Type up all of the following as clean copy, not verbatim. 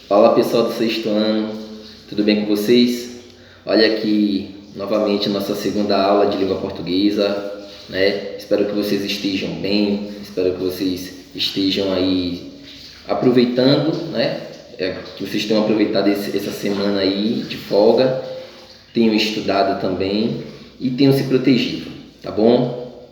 Olá pessoal do sexto ano, tudo bem com vocês? Olha aqui novamente nossa segunda aula de língua portuguesa, né? Espero que vocês estejam bem, espero que vocês estejam aí aproveitando, né? Que vocês tenham aproveitado essa semana aí de folga, tenham estudado também e tenham se protegido, tá bom?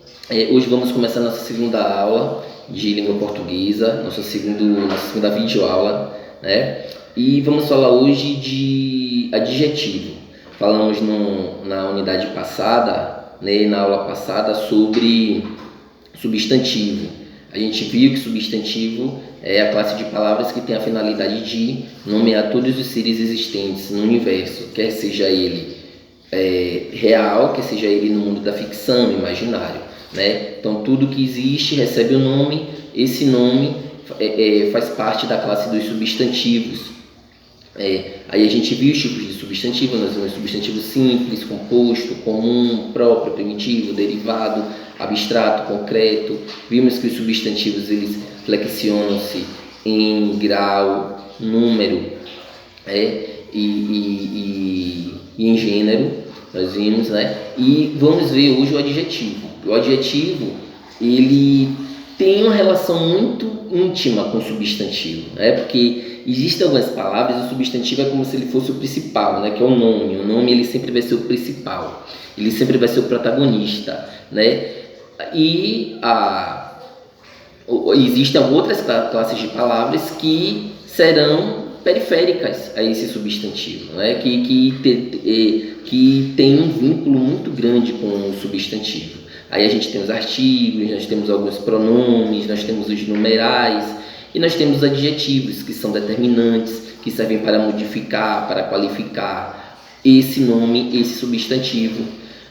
Hoje vamos começar nossa segunda aula de língua portuguesa, nossa segunda videoaula, né? E vamos falar hoje de adjetivo. Falamos na unidade passada, né, na aula passada, sobre substantivo. A gente viu que substantivo é a classe de palavras que tem a finalidade de nomear todos os seres existentes no universo, quer seja ele real, quer seja ele no mundo da ficção, imaginário, né? Então tudo que existe recebe um nome, esse nome faz parte da classe dos substantivos. Aí a gente viu os tipos de substantivo, nós vimos substantivo simples, composto, comum, próprio, primitivo, derivado, abstrato, concreto. Vimos que os substantivos eles flexionam-se em grau, número e em gênero, nós vimos, né? E vamos ver hoje o adjetivo. O adjetivo ele tem uma relação muito íntima com o substantivo, né? Porque existem algumas palavras, o substantivo é como se ele fosse o principal, né? Que é o nome. O nome ele sempre vai ser o principal, ele sempre vai ser o protagonista, né? E existem outras classes de palavras que serão periféricas a esse substantivo, né? Que tem um vínculo muito grande com o substantivo. Aí a gente tem os artigos, nós temos alguns pronomes, nós temos os numerais e nós temos os adjetivos, que são determinantes, que servem para modificar, para qualificar esse nome, esse substantivo,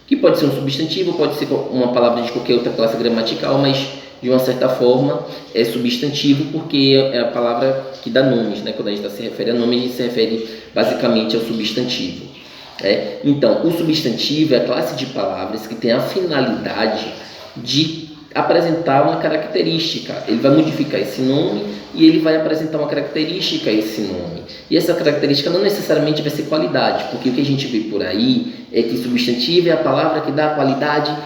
que pode ser um substantivo, pode ser uma palavra de qualquer outra classe gramatical, mas de uma certa forma é substantivo porque é a palavra que dá nomes, né? Quando a gente se refere a nome, a gente se refere basicamente ao substantivo. Então, o substantivo é a classe de palavras que tem a finalidade de apresentar uma característica. Ele vai modificar esse nome e ele vai apresentar uma característica a esse nome. E essa característica não necessariamente vai ser qualidade, porque o que a gente vê por aí é que substantivo é a palavra que dá qualidade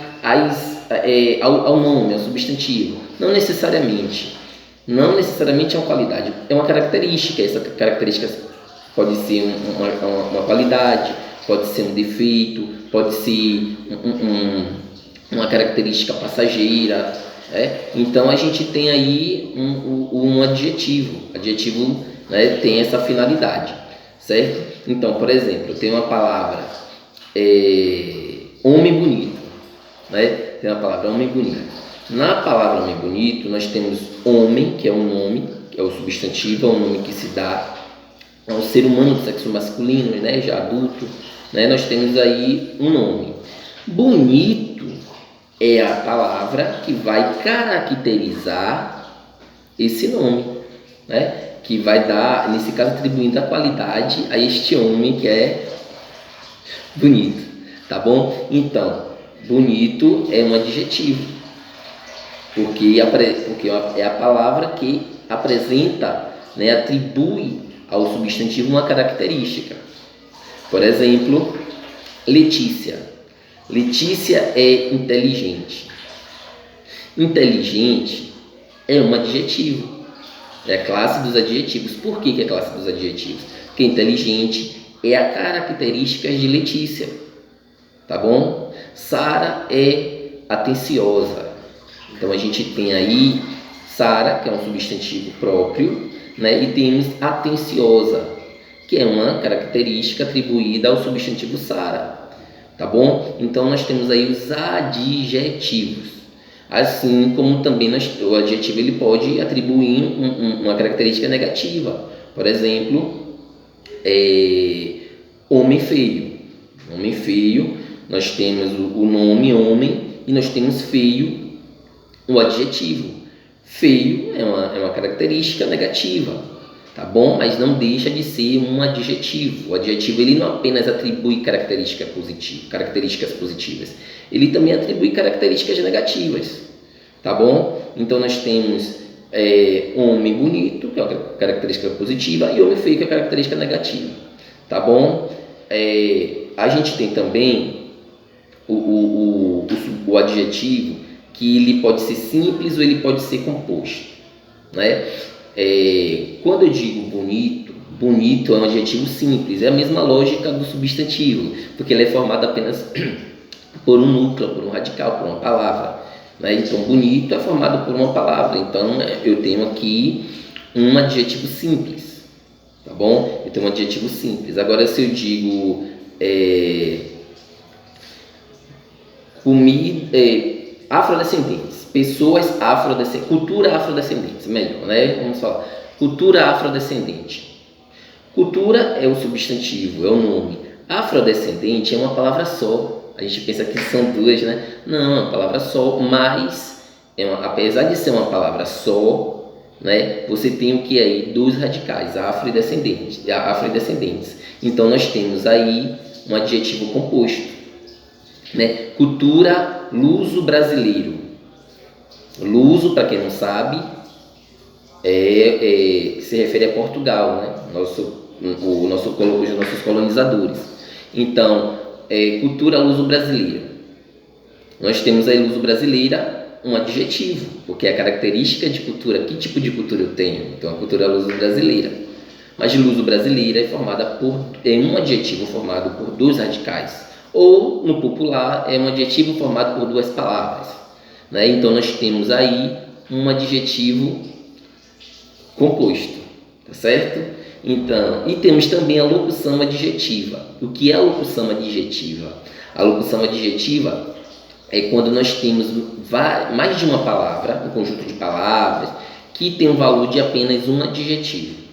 ao nome, ao substantivo. Não necessariamente é uma qualidade, é uma característica. Essa característica pode ser uma qualidade, pode ser um defeito, pode ser uma característica passageira. Então a gente tem aí um adjetivo. Adjetivo, né, tem essa finalidade, certo? Então, por exemplo, tem uma palavra homem bonito, né? Tem uma palavra homem bonito. Na palavra homem bonito nós temos homem, que é um nome, que é o substantivo, é um nome que se dá ao ser humano do sexo masculino, né, já adulto, né? Nós temos aí um nome. Bonito é a palavra que vai caracterizar esse nome, né? Que vai dar, nesse caso, atribuindo a qualidade a este homem que é bonito, tá bom? Então, bonito é um adjetivo, porque é a palavra que apresenta, né, atribui ao substantivo uma característica. Por exemplo, Letícia. Letícia é inteligente. Inteligente é um adjetivo. É a classe dos adjetivos. Por que é a classe dos adjetivos? Porque inteligente é a característica de Letícia. Tá bom? Sara é atenciosa. Então a gente tem aí Sara, que é um substantivo próprio, né? E temos atenciosa, que é uma característica atribuída ao substantivo Sara, tá bom? Então nós temos aí os adjetivos, assim como também o adjetivo ele pode atribuir uma característica negativa. Por exemplo, homem feio. Homem feio, nós temos o nome homem e nós temos feio, o adjetivo. Feio é uma característica negativa, tá bom? Mas não deixa de ser um adjetivo. O adjetivo ele não apenas atribui características positivas, ele também atribui características negativas, tá bom? Então nós temos Homem bonito, que é uma característica positiva, e homem feio, que é uma característica negativa. Tá bom? A gente tem também o adjetivo, que ele pode ser simples ou ele pode ser composto, né? Quando eu digo bonito, bonito é um adjetivo simples, é a mesma lógica do substantivo, porque ele é formado apenas por um núcleo, por um radical, por uma palavra, né? Então, bonito é formado por uma palavra, então eu tenho aqui um adjetivo simples, tá bom? Eu tenho um adjetivo simples. Agora, se eu digo afrodescendentes, pessoas afrodescendentes, cultura afrodescendente, melhor, né? Vamos falar, cultura afrodescendente. Cultura é o substantivo, é o nome. Afrodescendente é uma palavra só. A gente pensa que são duas, né? Não, é uma palavra só, mas apesar de ser uma palavra só, né? Você tem o que aí? Dois radicais, afrodescendentes. Então nós temos aí um adjetivo composto, né? Cultura luso-brasileiro. Luso, para quem não sabe, se refere a Portugal, né? Os nossos colonizadores. Então, cultura luso-brasileira. Nós temos aí luso-brasileira um adjetivo, porque é a característica de cultura. Que tipo de cultura eu tenho? Então, a cultura luso-brasileira. Mas luso-brasileira é formada um adjetivo formado por dois radicais. Ou, no popular, é um adjetivo formado por duas palavras, né? Então, nós temos aí um adjetivo composto, tá certo? Então, e temos também a locução adjetiva. O que é a locução adjetiva? A locução adjetiva é quando nós temos mais de uma palavra, um conjunto de palavras, que tem um valor de apenas um adjetivo.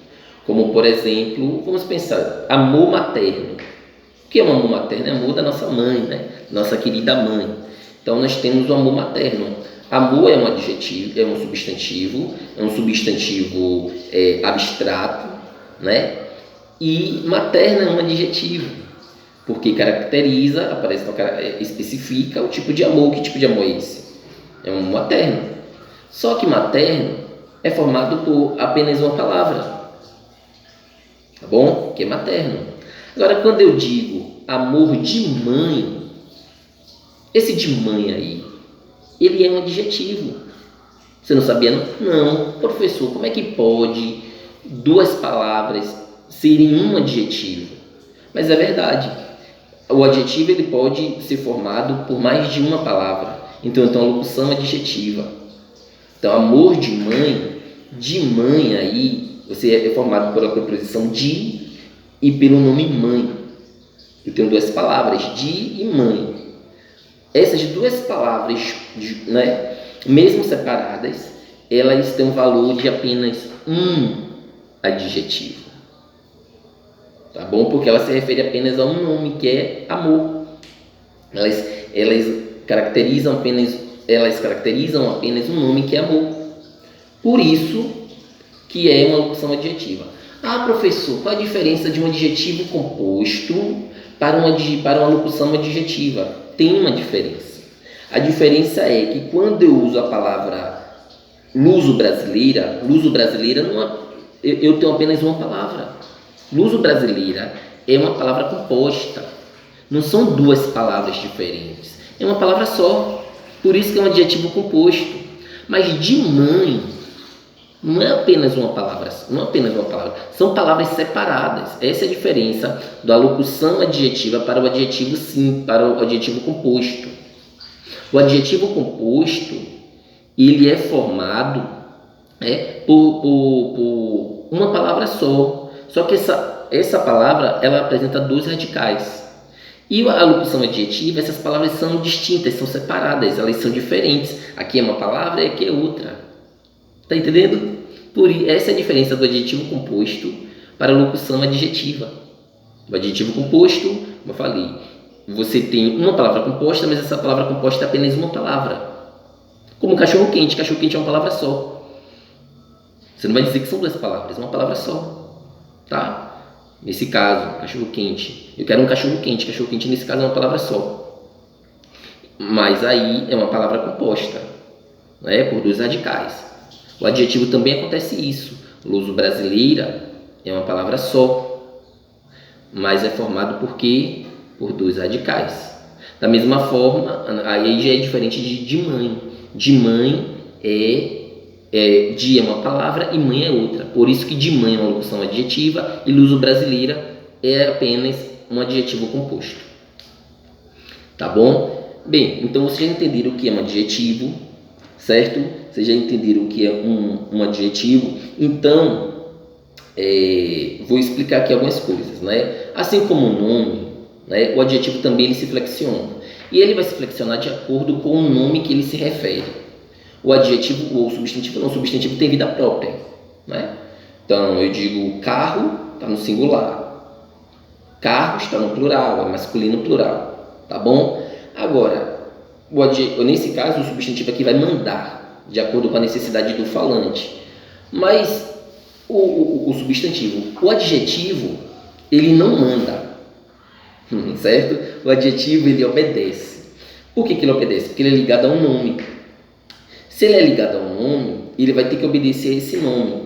Como, por exemplo, vamos pensar, amor materno. O que é um amor materno? É amor da nossa mãe, né? Nossa querida mãe. Então, nós temos o amor materno. Amor é um adjetivo, é um substantivo abstrato, né? E materno é um adjetivo, porque especifica o tipo de amor. Que tipo de amor é esse? É um materno. Só que materno é formado por apenas uma palavra, tá bom? Que é materno. Agora, quando eu digo amor de mãe, esse de mãe aí, ele é um adjetivo. Você não sabia, não? Não. Professor, como é que pode duas palavras serem um adjetivo? Mas é verdade. O adjetivo ele pode ser formado por mais de uma palavra. Então a locução adjetiva. Então, amor de mãe aí, você é formado pela preposição de e pelo nome mãe. Eu tenho duas palavras, de e mãe. Essas duas palavras, né, mesmo separadas, elas têm um valor de apenas um adjetivo. Tá bom? Porque ela se refere apenas a um nome, que é amor. Elas caracterizam apenas um nome, que é amor. Por isso que é uma locução adjetiva. Ah, professor, qual a diferença de um adjetivo composto para uma locução adjetiva? Tem uma diferença. A diferença é que quando eu uso a palavra luso-brasileira eu tenho apenas uma palavra. Luso-brasileira é uma palavra composta. Não são duas palavras diferentes. É uma palavra só. Por isso que é um adjetivo composto. Mas de mãe não é apenas uma palavra. São palavras separadas. Essa é a diferença da locução adjetiva para o adjetivo composto. O adjetivo composto, ele é formado por uma palavra só. Só que essa palavra, ela apresenta dois radicais. E a locução adjetiva, essas palavras são distintas, são separadas, elas são diferentes. Aqui é uma palavra e aqui é outra. Está entendendo? Essa é a diferença do adjetivo composto para a locução adjetiva. O adjetivo composto, como eu falei, você tem uma palavra composta, mas essa palavra composta é apenas uma palavra. Como cachorro-quente. Cachorro-quente é uma palavra só. Você não vai dizer que são duas palavras, é uma palavra só. Tá? Nesse caso, cachorro-quente. Eu quero um cachorro-quente. Cachorro-quente, nesse caso, é uma palavra só. Mas aí é uma palavra composta, né, por dois radicais. O adjetivo também acontece isso. Luso-brasileira é uma palavra só, mas é formado por quê? Por dois radicais. Da mesma forma, aí já é diferente de mãe. De mãe de é uma palavra e mãe é outra. Por isso que de mãe é uma locução adjetiva e luso-brasileira é apenas um adjetivo composto. Tá bom? Bem, então vocês já entenderam o que é um adjetivo, certo? Vocês já entenderam o que é um adjetivo. Então, vou explicar aqui algumas coisas, né? Assim como o nome, né, o adjetivo também ele se flexiona. E ele vai se flexionar de acordo com o nome que ele se refere. O adjetivo ou o substantivo não, o substantivo tem vida própria, né? Então, eu digo carro, está no singular. Carro está no plural, é masculino plural, tá bom? Agora, nesse caso, o substantivo aqui vai mandar, de acordo com a necessidade do falante. Mas o substantivo, o adjetivo, ele não manda, certo? O adjetivo, ele obedece. Por que ele obedece? Porque ele é ligado a um nome. Se ele é ligado a um nome, ele vai ter que obedecer a esse nome.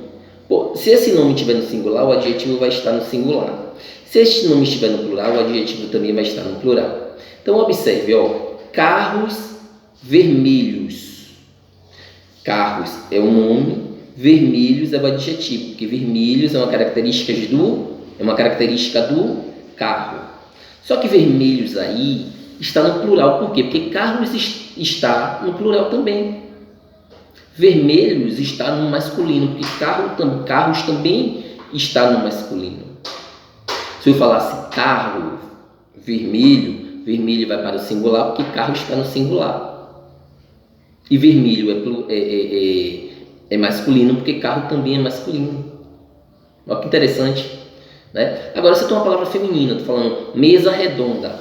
Se esse nome estiver no singular, o adjetivo vai estar no singular. Se este nome estiver no plural, o adjetivo também vai estar no plural. Então, observe, carros vermelhos. Carros é o nome, vermelhos é o adjetivo, porque vermelhos é uma característica do carro. Só que vermelhos aí está no plural, por quê? Porque carros está no plural também. Vermelhos está no masculino, porque carros também está no masculino. Se eu falasse carro vermelho, vermelho vai para o singular, porque carro está no singular. E vermelho é masculino, porque carro também é masculino. Olha que interessante, né? Agora, se eu tenho uma palavra feminina, estou falando mesa redonda.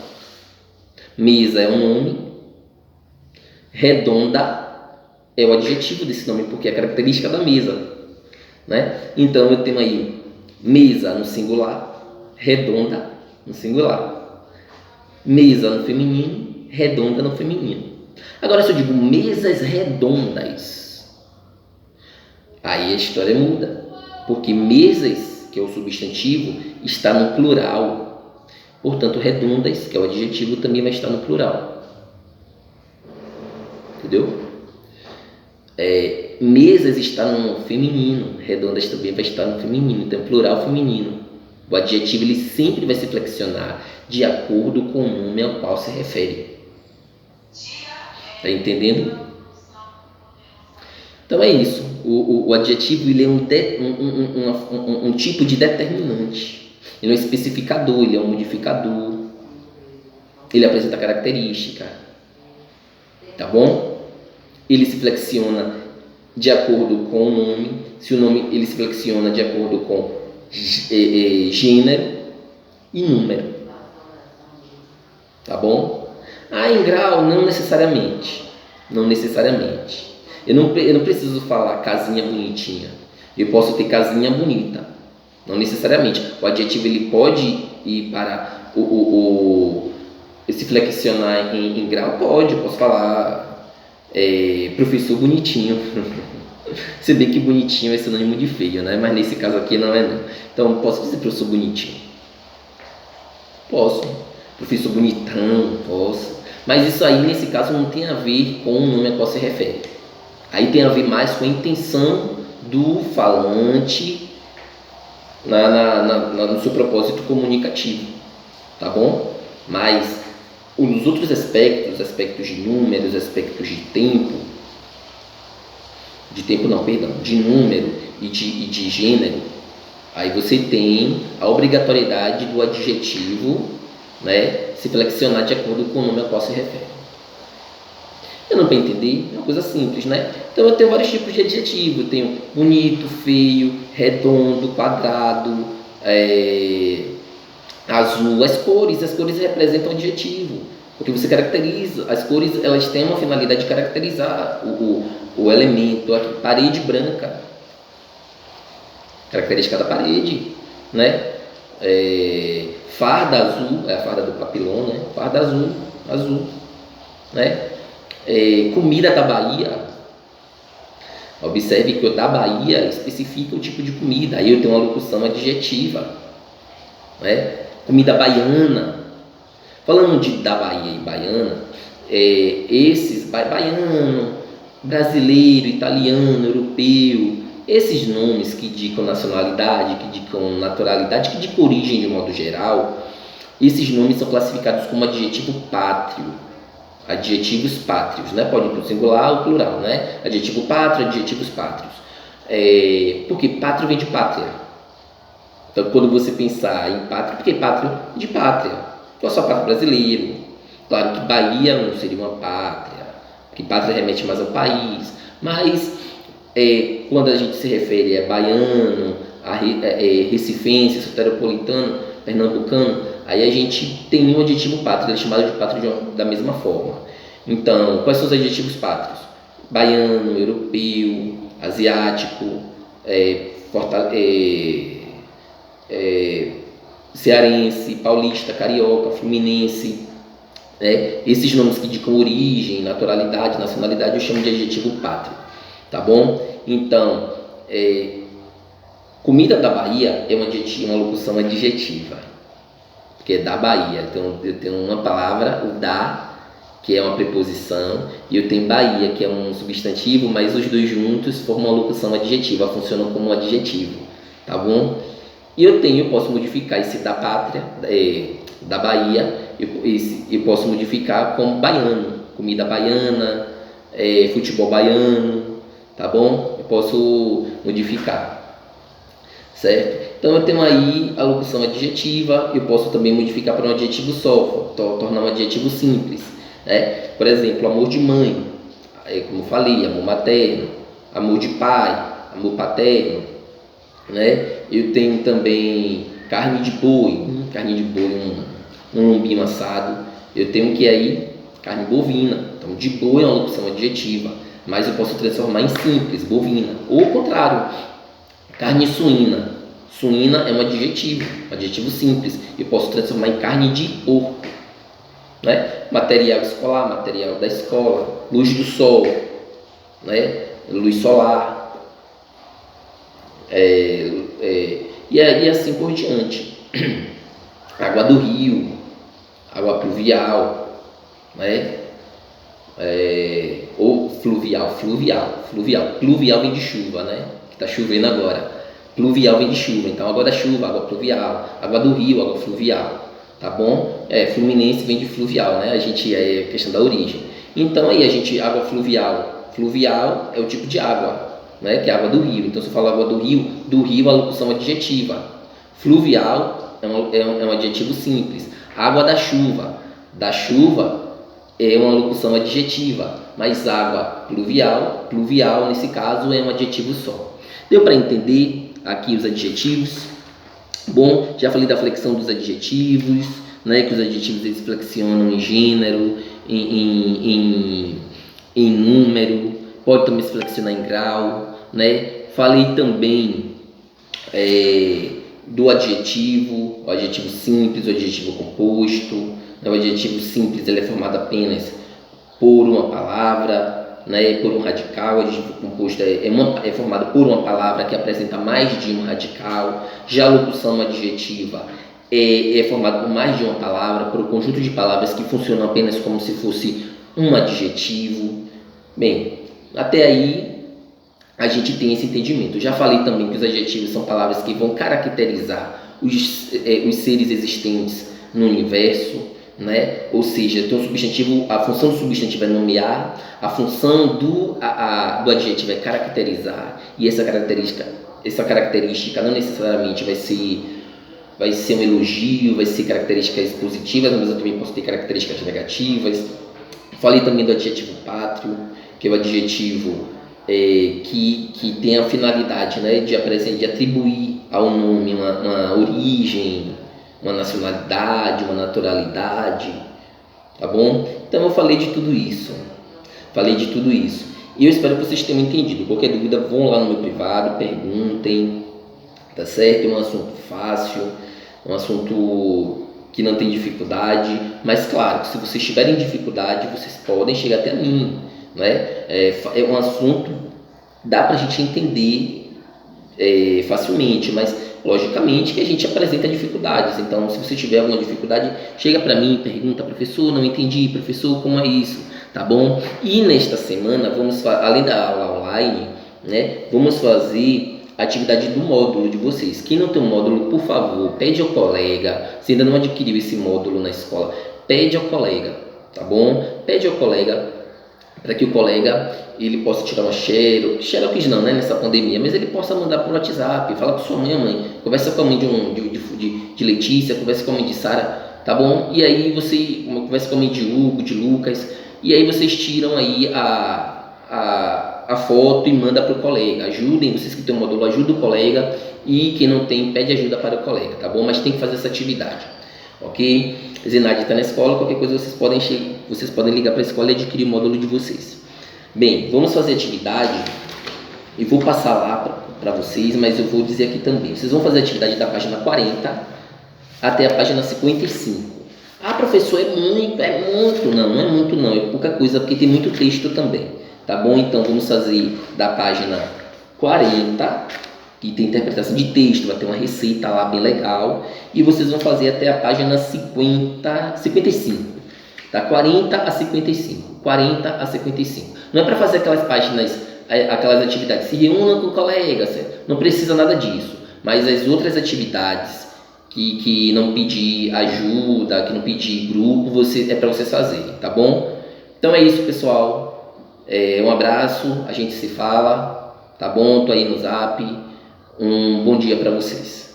Mesa é um nome, redonda é o adjetivo desse nome, porque é a característica da mesa, né? Então, eu tenho aí mesa no singular, redonda no singular. Mesa no feminino, redonda no feminino. Agora, se eu digo mesas redondas, aí a história muda, porque mesas, que é o substantivo, está no plural. Portanto, redondas, que é o adjetivo, também vai estar no plural. Entendeu? Mesas está no feminino, redondas também vai estar no feminino, então plural feminino. O adjetivo ele sempre vai se flexionar de acordo com o nome ao qual se refere. Está entendendo? Então é isso. O adjetivo ele é um tipo de determinante. Ele é um especificador, ele é um modificador. Ele apresenta característica. Tá bom? Ele se flexiona de acordo com o nome. Se o nome ele se flexiona de acordo com gênero e número. Tá bom? Em grau, não necessariamente. Não necessariamente. Eu não preciso falar casinha bonitinha. Eu posso ter casinha bonita. Não necessariamente. O adjetivo ele pode ir para se flexionar em grau? Pode. Eu posso falar professor bonitinho. Se bem que bonitinho é sinônimo de feio, né? Mas nesse caso aqui não é não. Então, posso dizer professor bonitinho? Posso. Professor bonitão? Posso. Mas isso aí, nesse caso, não tem a ver com o nome a qual se refere. Aí tem a ver mais com a intenção do falante no seu propósito comunicativo. Tá bom? Mas os outros aspectos de números, aspectos de tempo, de número e de gênero, aí você tem a obrigatoriedade do adjetivo, né, se flexionar de acordo com o nome ao qual se refere. Eu não para entender, é uma coisa simples, né? Então eu tenho vários tipos de adjetivo. Eu tenho bonito, feio, redondo, quadrado, azul. As cores representam adjetivo, porque você caracteriza. As cores elas têm uma finalidade de caracterizar o elemento. Aqui, parede branca, característica da parede, né? Farda azul, é a farda do papilão, né? Farda azul, né? Comida da Bahia. Observe que o da Bahia especifica o tipo de comida, aí eu tenho uma locução adjetiva, né? Comida baiana. Falando da Bahia e baiana, esses baiano, brasileiro, italiano, europeu, esses nomes que indicam nacionalidade, que indicam naturalidade, que indicam origem de modo geral, esses nomes são classificados como adjetivo pátrio, adjetivos pátrios, né? Pode ir para o singular ou plural, né? Adjetivo pátrio, adjetivos pátrios. Porque pátrio vem de pátria. Então, quando você pensar em pátrio, porque pátrio de pátria, qual é só pátrio brasileiro? Claro que Bahia não seria uma pátria, porque pátria remete mais ao país, mas quando a gente se refere a baiano, recifense, soteropolitano, pernambucano, aí a gente tem um adjetivo pátrio, ele é chamado de pátrio da mesma forma. Então, quais são os adjetivos pátrios? Baiano, europeu, asiático, cearense, paulista, carioca, fluminense, né? Esses nomes que indicam origem, naturalidade, nacionalidade, eu chamo de adjetivo pátrio, tá bom? Então, comida da Bahia é uma locução adjetiva, porque é da Bahia. Então, eu tenho uma palavra, o da, que é uma preposição, e eu tenho Bahia, que é um substantivo, mas os dois juntos formam uma locução adjetiva, funcionam como um adjetivo, tá bom? E eu posso modificar esse da pátria, da Bahia, eu posso modificar como baiano, comida baiana, futebol baiano, tá bom? Eu posso modificar, certo? Então eu tenho aí a locução adjetiva, eu posso também modificar para um adjetivo só, tornar um adjetivo simples, né? Por exemplo, amor de mãe, como eu falei, amor materno, amor de pai, amor paterno, né? Eu tenho também carne de boi, um lombinho assado. Eu tenho que aí carne bovina. Então, de boi é uma locução adjetiva, mas eu posso transformar em simples, bovina. Ou o contrário, carne suína. Suína é um adjetivo simples. Eu posso transformar em carne de porco, né? Material escolar, material da escola, luz do sol, né? Luz solar. E assim por diante. Água do rio, água pluvial, né? Ou fluvial. Pluvial vem de chuva, né? Que está chovendo agora. Pluvial vem de chuva, então água da chuva, água pluvial, água do rio, água fluvial, tá bom? Fluminense vem de fluvial, né? A gente é questão da origem. Então aí água fluvial é o tipo de água, né? Que é a água do rio. Então se eu falar água do rio a locução adjetiva. Fluvial é um adjetivo simples. Água da chuva é uma locução adjetiva, mas água pluvial nesse caso é um adjetivo só. Deu para entender aqui os adjetivos? Bom, já falei da flexão dos adjetivos, né? Que os adjetivos eles flexionam em gênero, em número, pode também se flexionar em grau, né? Falei também do adjetivo, o adjetivo simples, o adjetivo composto, né? O adjetivo simples ele é formado apenas por uma palavra, né? Por um radical. O adjetivo composto é formado por uma palavra que apresenta mais de um radical. Já a locução adjetiva é formada por mais de uma palavra, por um conjunto de palavras que funcionam apenas como se fosse um adjetivo. Bem, até aí a gente tem esse entendimento. Eu já falei também que os adjetivos são palavras que vão caracterizar os seres existentes no universo, né? Ou seja, tem um substantivo, a função do substantivo é nomear, a função do adjetivo é caracterizar, e essa característica não necessariamente vai ser um elogio, vai ser características positivas, mas eu também posso ter características negativas. Falei também do adjetivo pátrio, que é o adjetivo que tem a finalidade, né, de atribuir ao nome uma origem, uma nacionalidade, uma naturalidade, tá bom? Então eu falei de tudo isso, e eu espero que vocês tenham entendido. Qualquer dúvida, vão lá no meu privado, perguntem, tá certo? É um assunto fácil, um assunto que não tem dificuldade, mas claro, que se vocês tiverem dificuldade, vocês podem chegar até mim, né? É um assunto dá para a gente entender facilmente, mas logicamente que a gente apresenta dificuldades. Então, se você tiver alguma dificuldade, chega para mim, pergunta: professor, não entendi, professor, como é isso? Tá bom? E nesta semana, além da aula online, né, vamos fazer a atividade do módulo de vocês. Quem não tem um módulo, por favor, pede ao colega. Se ainda não adquiriu esse módulo na escola, pede ao colega, tá bom? Pede ao colega, para que o colega ele possa tirar uma xerox não, né, nessa pandemia, mas ele possa mandar por WhatsApp, fala com sua mãe, conversa com a mãe de Letícia, conversa com a mãe de Sara, tá bom? E aí você conversa com a mãe de Hugo, de Lucas, e aí vocês tiram aí a foto e manda para o colega. Ajudem, vocês que têm um módulo, ajuda o colega, e quem não tem, pede ajuda para o colega, tá bom? Mas tem que fazer essa atividade, ok? Zenaide está na escola, qualquer coisa vocês podem ligar para a escola e adquirir o módulo de vocês. Bem, vamos fazer atividade e vou passar lá para vocês, mas eu vou dizer aqui também. Vocês vão fazer a atividade da página 40 até a página 55. Ah, professor, é muito. Não é muito não, é pouca coisa, porque tem muito texto também, tá bom? Então vamos fazer da página 40, que tem interpretação de texto, vai ter uma receita lá bem legal, e vocês vão fazer até a página 55, tá? 40 a 55, 40 a 55. Não é para fazer aquelas páginas, aquelas atividades, se reúna com colegas, não precisa nada disso, mas as outras atividades que não pedir ajuda, que não pedir grupo, é para vocês fazerem, tá bom? Então é isso, pessoal, um abraço, a gente se fala, tá bom? Tô aí no Zap. Um bom dia para vocês.